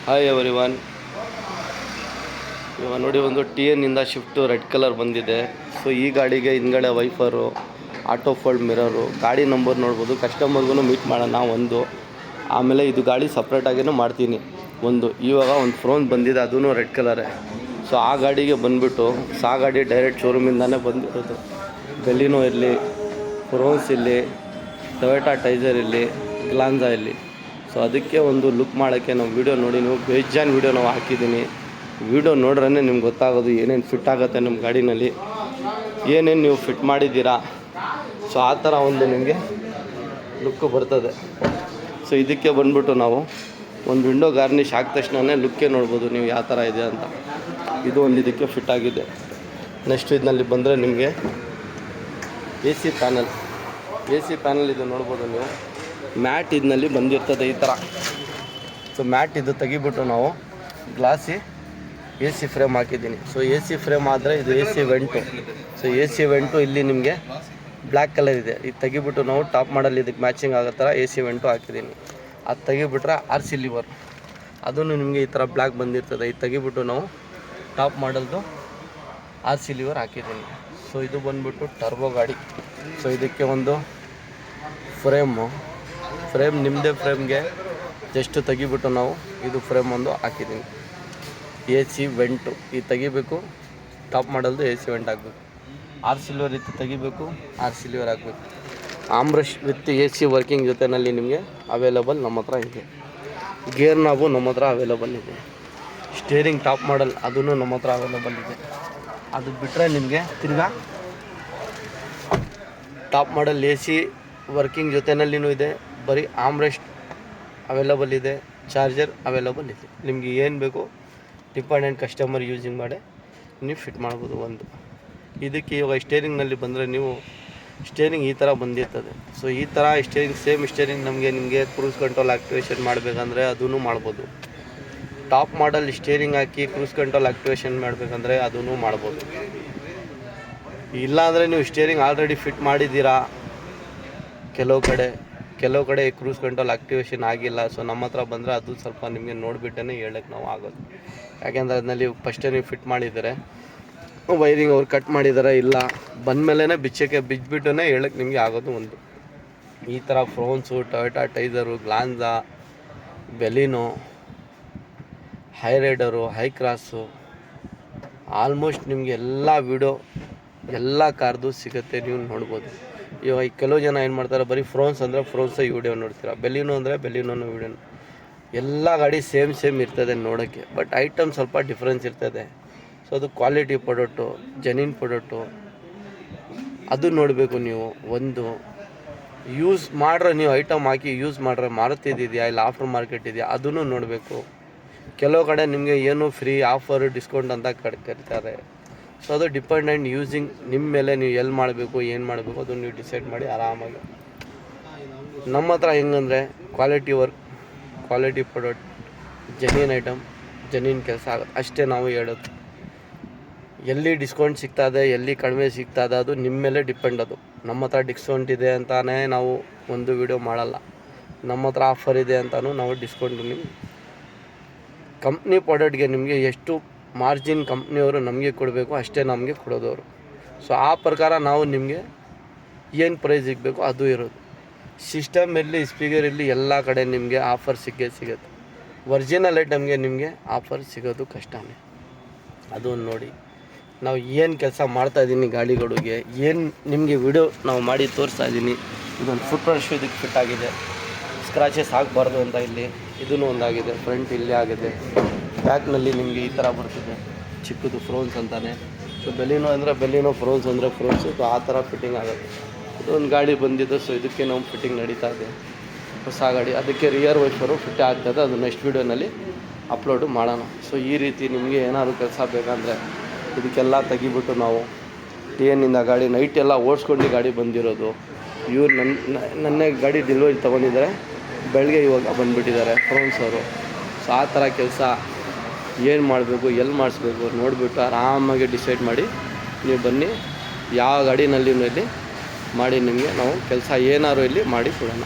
Hi everyone. ಇವಾಗ ನೋಡಿ ಒಂದು TN ಇಂದ ಶಿಫ್ಟು ರೆಡ್ ಕಲರ್ ಬಂದಿದೆ. ಸೊ ಈ ಗಾಡಿಗೆ ಹಿಂದ್ಗಡೆ ವೈಫರು, ಆಟೋ ಫೋಲ್ಡ್ ಮಿರರು, ಗಾಡಿ ನಂಬರ್ ನೋಡ್ಬೋದು. ಕಸ್ಟಮರ್ಗೂ ಮೀಟ್ ಮಾಡೋಣ ಒಂದು. ಆಮೇಲೆ ಇದು ಗಾಡಿ ಸಪ್ರೇಟಾಗಿಯೂ ಮಾಡ್ತೀನಿ ಒಂದು. ಇವಾಗ ಒಂದು ಫ್ರೋನ್ ಬಂದಿದೆ, ಅದೂ ರೆಡ್ ಕಲರೇ. ಸೊ ಆ ಗಾಡಿಗೆ ಬಂದುಬಿಟ್ಟು ಆ ಗಾಡಿ ಡೈರೆಕ್ಟ್ ಶೋರೂಮಿಂದನೇ ಬಂದಿರೋದು. ಬೆಲಿನೋ ಇರಲಿ, ಫ್ರೋನ್ಸ್ ಇರಲಿ, ಟೊಯೋಟಾ ಟೈಸರ್ ಇರಲಿ, ಗ್ಲಾನ್ಸಾ ಇರಲಿ. ಸೊ ಅದಕ್ಕೆ ಒಂದು ಲುಕ್ ಮಾಡೋಕ್ಕೆ ನಾವು ವೀಡಿಯೋ ನೋಡಿ, ನೀವು ಬೇಜಾನ್ ವೀಡಿಯೋ ನಾವು ಹಾಕಿದ್ದೀನಿ. ವೀಡಿಯೋ ನೋಡ್ರೇ ನಿಮ್ಗೆ ಗೊತ್ತಾಗೋದು ಏನೇನು ಫಿಟ್ ಆಗುತ್ತೆ ನಮ್ಮ ಗಾಡಿನಲ್ಲಿ, ಏನೇನು ನೀವು ಫಿಟ್ ಮಾಡಿದ್ದೀರಾ. ಸೊ ಆ ಥರ ಒಂದು ನಿಮಗೆ ಲುಕ್ಕು ಬರ್ತದೆ. ಸೊ ಇದಕ್ಕೆ ಬಂದ್ಬಿಟ್ಟು ನಾವು ಒಂದು ವಿಂಡೋ ಗಾರ್ನಿಷ್ ಹಾಕಿದ ತಕ್ಷಣವೇ ಲುಕ್ಕೇ ನೋಡ್ಬೋದು ನೀವು ಯಾವ ಥರ ಇದೆ ಅಂತ. ಇದು ಒಂದು ಇದಕ್ಕೆ ಫಿಟ್ ಆಗಿದೆ. ನೆಕ್ಸ್ಟ್ ಇದರಲ್ಲಿ ಬಂದರೆ ನಿಮಗೆ AC ಪ್ಯಾನಲ್ ಇದು ನೋಡ್ಬೋದು ನೀವು. ಮ್ಯಾಟ್ ಇದರಲ್ಲಿ ಬಂದಿರ್ತದೆ ಈ ಥರ. ಸೊ ಮ್ಯಾಟ್ ಇದು ತೆಗಿಬಿಟ್ಟು ನಾವು ಗ್ಲಾಸಿ AC ಫ್ರೇಮ್ ಹಾಕಿದ್ದೀನಿ. ಸೊ AC ಫ್ರೇಮ್ ಆದರೆ ಇದು AC vent. So AC vent ಇಲ್ಲಿ ನಿಮಗೆ ಬ್ಲ್ಯಾಕ್ ಕಲರ್ ಇದೆ. ಇದು ತೆಗಿಬಿಟ್ಟು ನಾವು ಟಾಪ್ ಮಾಡಲ್ ಇದಕ್ಕೆ ಮ್ಯಾಚಿಂಗ್ ಆಗೋ ಥರ AC ವೆಂಟು ಹಾಕಿದ್ದೀನಿ. ಅದು ತೆಗಿಬಿಟ್ರೆ RC ಲಿವರ್, ಅದನ್ನು ನಿಮಗೆ ಈ ಥರ ಬ್ಲ್ಯಾಕ್ ಬಂದಿರ್ತದೆ. ಇದು ತೆಗಿಬಿಟ್ಟು ನಾವು ಟಾಪ್ ಮಾಡಲ್ದು RC ಲಿವರ್ ಹಾಕಿದ್ದೀನಿ. ಸೊ ಇದು ಬಂದ್ಬಿಟ್ಟು ಟರ್ಬೋ ಗಾಡಿ. ಸೊ ಇದಕ್ಕೆ ಒಂದು ಫ್ರೇಮ್ ನಿಮ್ಮದೇ ಫ್ರೇಮ್ಗೆ ಜಸ್ಟ್ ತೆಗಿಬಿಟ್ಟು ನಾವು ಇದು ಫ್ರೇಮ್ ಒಂದು ಹಾಕಿದ್ದೀನಿ. AC ವೆಂಟು ಇದು ತೆಗಿಬೇಕು, ಟಾಪ್ ಮಾಡಲ್ದು AC ವೆಂಟ್ ಹಾಕಬೇಕು. RC ಲಿವರ್ ಇತ್ತು ತೆಗಿಬೇಕು, RC ಲಿವರ್ ಹಾಕಬೇಕು. ಆಮ್ಬ್ರಷ್ ವಿತ್ AC ವರ್ಕಿಂಗ್ ಜೊತೆಯಲ್ಲಿ ನಿಮಗೆ ಅವೈಲೇಬಲ್ ನಮ್ಮ ಹತ್ರ ಇದೆ. ಗೇರ್ ನಾಬು ನಮ್ಮ ಹತ್ರ ಅವೈಲೇಬಲ್ ಇದೆ. ಸ್ಟೇರಿಂಗ್ ಟಾಪ್ ಮಾಡಲ್ ಅದೂ ನಮ್ಮ ಹತ್ರ ಅವೈಲೇಬಲ್ ಇದೆ. ಅದು ಬಿಟ್ಟರೆ ನಿಮಗೆ ತಿರ್ಗಾ ಟಾಪ್ ಮಾಡಲ್ AC ವರ್ಕಿಂಗ್ ಜೊತೆಯಲ್ಲಿನೂ ಇದೆ. ಬರೀ ಆಮ್ರೆಸ್ಟ್ ಅವೈಲೇಬಲ್ ಇದೆ, ಚಾರ್ಜರ್ ಅವೈಲೇಬಲ್ ಇದೆ. ನಿಮಗೆ ಏನು ಬೇಕು ಡಿಪೆಂಡೆಂಟ್ ಕಸ್ಟಮರ್ ಯೂಸಿಂಗ್ ಮಾಡಿ ನೀವು ಫಿಟ್ ಮಾಡ್ಬೋದು ಒಂದು. ಇದಕ್ಕೆ ಇವಾಗ ಸ್ಟೇರಿಂಗ್ನಲ್ಲಿ ಬಂದರೆ ನೀವು ಸ್ಟೇರಿಂಗ್ ಈ ಥರ ಬಂದಿರ್ತದೆ. ಸೊ ಈ ಥರ ಸ್ಟೇರಿಂಗ್ ಸೇಮ್ ಸ್ಟೇರಿಂಗ್ ನಿಮಗೆ ಕ್ರೂಸ್ ಕಂಟ್ರೋಲ್ ಆ್ಯಕ್ಟಿವೇಶನ್ ಮಾಡಬೇಕಂದ್ರೆ ಅದೂ ಮಾಡ್ಬೋದು. ಟಾಪ್ ಮಾಡಲ್ ಸ್ಟೇರಿಂಗ್ ಹಾಕಿ ಕ್ರೂಸ್ ಕಂಟ್ರೋಲ್ ಆ್ಯಕ್ಟಿವೇಶನ್ ಮಾಡಬೇಕಂದ್ರೆ ಅದೂ ಮಾಡ್ಬೋದು. ಇಲ್ಲಾಂದರೆ ನೀವು ಸ್ಟೇರಿಂಗ್ ಆಲ್ರೆಡಿ ಫಿಟ್ ಮಾಡಿದ್ದೀರಾ, ಕೆಲವು ಕಡೆ ಕ್ರೂಸ್ ಕಂಟ್ರೋಲ್ ಆ್ಯಕ್ಟಿವೇಶನ್ ಆಗಿಲ್ಲ. ಸೊ ನಮ್ಮ ಹತ್ರ ಬಂದರೆ ಅದು ಸ್ವಲ್ಪ ನಿಮಗೆ ನೋಡಿಬಿಟ್ಟೇ ಹೇಳೋಕ್ಕೆ ನಾವು ಆಗೋದು. ಯಾಕೆಂದರೆ ಅದರಲ್ಲಿ ಫಸ್ಟೇ ನೀವು ಫಿಟ್ ಮಾಡಿದ್ದಾರೆ, ವೈರಿಂಗ್ ಅವ್ರು ಕಟ್ ಮಾಡಿದ್ದಾರೆ, ಇಲ್ಲ ಬಂದಮೇಲೆ ಬಿಚ್ಚಿಬಿಟ್ಟೇ ಹೇಳೋಕ್ಕೆ ನಿಮಗೆ ಆಗೋದು ಒಂದು. ಈ ಥರ Fronx, Toyota Taisor, Glanza, Baleno, Hyryder, Hycross, almost ನಿಮಗೆ ಎಲ್ಲ ವೀಡಿಯೋ ಎಲ್ಲ ಕಾರ್ದು ಸಿಗುತ್ತೆ, ನೀವು ನೋಡ್ಬೋದು. ಇವಾಗ ಕೆಲವು ಜನ ಏನು ಮಾಡ್ತಾರೆ, ಬರೀ ಫ್ರೋನ್ಸ್ ಅಂದರೆ ಫ್ರೋನ್ಸೇ ವೀಡಿಯೋ ನೋಡ್ತೀರಾ, ಬೆಲಿನೋ ಅಂದರೆ ಬೆಲಿನೋನು ವೀಡಿಯೋ. ಎಲ್ಲ ಗಾಡಿ ಸೇಮ್ ಇರ್ತದೆ ನೋಡೋಕ್ಕೆ, ಬಟ್ ಐಟಮ್ ಸ್ವಲ್ಪ ಡಿಫ್ರೆನ್ಸ್ ಇರ್ತದೆ. ಸೊ ಅದು ಕ್ವಾಲಿಟಿ ಪ್ರಾಡಕ್ಟು, ಜೆನ್ಯೂನ್ ಪ್ರಾಡಕ್ಟು, ಅದು ನೋಡಬೇಕು ನೀವು. ಒಂದು ಯೂಸ್ ಮಾಡ್ರೆ ನೀವು ಐಟಮ್ ಹಾಕಿ ಯೂಸ್ ಮಾಡ್ರೆ ಮಾರುತಿದೆಯಾ ಇಲ್ಲ ಆಫ್ಟರ್ ಮಾರ್ಕೆಟ್ ಇದೆಯಾ ಅದನ್ನು ನೋಡಬೇಕು. ಕೆಲವು ಕಡೆ ನಿಮಗೆ ಏನು ಫ್ರೀ ಆಫರ್ ಡಿಸ್ಕೌಂಟ್ ಅಂತ ಕರೀತಾರೆ. ಸೊ ಅದು ಡಿಪೆಂಡೆಂಟ್ ಯೂಸಿಂಗ್ ನಿಮ್ಮ ಮೇಲೆ, ನೀವು ಎಲ್ಲಿ ಮಾಡಬೇಕು ಏನು ಮಾಡಬೇಕು ಅದನ್ನು ನೀವು ಡಿಸೈಡ್ ಮಾಡಿ ಆರಾಮಾಗಿ. ನಮ್ಮ ಹತ್ರ ಹೆಂಗಂದರೆ quality work, quality product, genuine item, genuine ಕೆಲಸ ಆಗುತ್ತೆ ಅಷ್ಟೇ ನಾವು ಹೇಳೋದು. ಎಲ್ಲಿ ಡಿಸ್ಕೌಂಟ್ ಸಿಗ್ತದೆ, ಎಲ್ಲಿ ಕಡಿಮೆ ಸಿಗ್ತದೆ ಅದು ನಿಮ್ಮ ಮೇಲೆ ಡಿಪೆಂಡ್. ಅದು ನಮ್ಮ ಹತ್ರ ಡಿಸ್ಕೌಂಟ್ ಇದೆ ಅಂತಲೇ ನಾವು ಒಂದು ವಿಡಿಯೋ ಮಾಡಲ್ಲ, ನಮ್ಮ ಹತ್ರ ಆಫರ್ ಇದೆ ಅಂತಲೂ ನಾವು ಡಿಸ್ಕೌಂಟ್ ನಿಮಗೆ ಕಂಪ್ನಿ ಪ್ರಾಡಕ್ಟ್ಗೆ ನಿಮಗೆ ಎಷ್ಟು ಮಾರ್ಜಿನ್ ಕಂಪ್ನಿಯವರು ನಮಗೆ ಕೊಡಬೇಕು ಅಷ್ಟೇ ನಮಗೆ ಕೊಡೋದವರು. ಸೊ ಆ ಪ್ರಕಾರ ನಾವು ನಿಮಗೆ ಏನು ಪ್ರೈಸ್ ಸಿಗಬೇಕು ಅದು ಇರೋದು. ಸಿಸ್ಟಮ್ ಇರಲಿ, ಸ್ಪೀಕರ್ ಇರಲಿ, ಎಲ್ಲ ಕಡೆ ನಿಮಗೆ ಆಫರ್ ಸಿಗುತ್ತೆ. ಒರಿಜಿನಲ್ ಐಟಮ್ಗೆ ನಿಮಗೆ ಆಫರ್ ಸಿಗೋದು ಕಷ್ಟನೇ. ಅದು ನೋಡಿ ನಾವು ಏನು ಕೆಲಸ ಮಾಡ್ತಾಯಿದ್ದೀನಿ ಗಾಡಿಗಳಿಗೆ, ಏನು ನಿಮಗೆ ವಿಡಿಯೋ ನಾವು ಮಾಡಿ ತೋರಿಸ್ತಾಯಿದ್ದೀನಿ. ಇದೊಂದು ಫುಟ್ ಬ್ರಷ್ ಇದಕ್ಕೆ ಫಿಟ್ ಆಗಿದೆ, ಸ್ಕ್ರಾಚಸ್ ಆಗಬಾರ್ದು ಅಂತ ಇಲ್ಲಿ ಇದೂ ಒಂದಾಗಿದೆ. ಫ್ರಂಟ್ ಇಲ್ಲೇ ಆಗಿದೆ. ಬ್ಯಾಕ್ನಲ್ಲಿ ನಿಮಗೆ ಈ ಥರ ಬರ್ತಿದೆ, ಚಿಕ್ಕದು ಫ್ರೋನ್ಸ್ ಅಂತಾನೆ. ಸೊ ಬೆಲಿನೋ ಅಂದರೆ ಬೆಲಿನೋ, ಫ್ರೋನ್ಸ್ ಅಂದರೆ ಫ್ರೋನ್ಸು. ಸೊ ಆ ಥರ ಫಿಟ್ಟಿಂಗ್ ಆಗುತ್ತೆ. ಇದೊಂದು ಗಾಡಿ ಬಂದಿದ್ದು, ಸೊ ಇದಕ್ಕೆ ನಾವು ಫಿಟ್ಟಿಂಗ್ ನಡೀತಾ ಇದೆ, ಹೊಸ ಗಾಡಿ. ಅದಕ್ಕೆ ರಿಯರ್ ವೈಫರು ಫಿಟ್ ಆಗ್ತದೆ, ಅದು ನೆಕ್ಸ್ಟ್ ವೀಡಿಯೋನಲ್ಲಿ ಅಪ್ಲೋಡು ಮಾಡೋಣ. ಸೊ ಈ ರೀತಿ ನಿಮಗೆ ಏನಾದರೂ ಕೆಲಸ ಬೇಕಂದರೆ ಇದಕ್ಕೆಲ್ಲ ತೆಗಿಬಿಟ್ಟು ನಾವು TN ಇಂದ ಗಾಡಿ ನೈಟ್ ಎಲ್ಲ ಓಡಿಸ್ಕೊಂಡು ಗಾಡಿ ಬಂದಿರೋದು. ಇವ್ರು ನನ್ನ ಗಾಡಿ ಡೆಲಿವರಿ ತೊಗೊಂಡಿದ್ದಾರೆ, ಬೆಳಗ್ಗೆ ಇವಾಗ ಬಂದುಬಿಟ್ಟಿದ್ದಾರೆ ಫ್ರೋನ್ಸ್ ಅವರು. ಸೊ ಆ ಥರ ಕೆಲಸ ಏನು ಮಾಡಬೇಕು, ಎಲ್ಲಿ ಮಾಡಿಸ್ಬೇಕು ನೋಡಿಬಿಟ್ಟು ಆರಾಮಾಗಿ ಡಿಸೈಡ್ ಮಾಡಿ ನೀವು ಬನ್ನಿ. ಯಾವ ಗಾಡಿನಲ್ಲಿ ಇಲ್ಲಿ ಮಾಡಿ ನಿಮಗೆ ನಾವು ಕೆಲಸ ಏನಾದ್ರು ಇಲ್ಲಿ ಮಾಡಿ ಕೊಡೋಣ.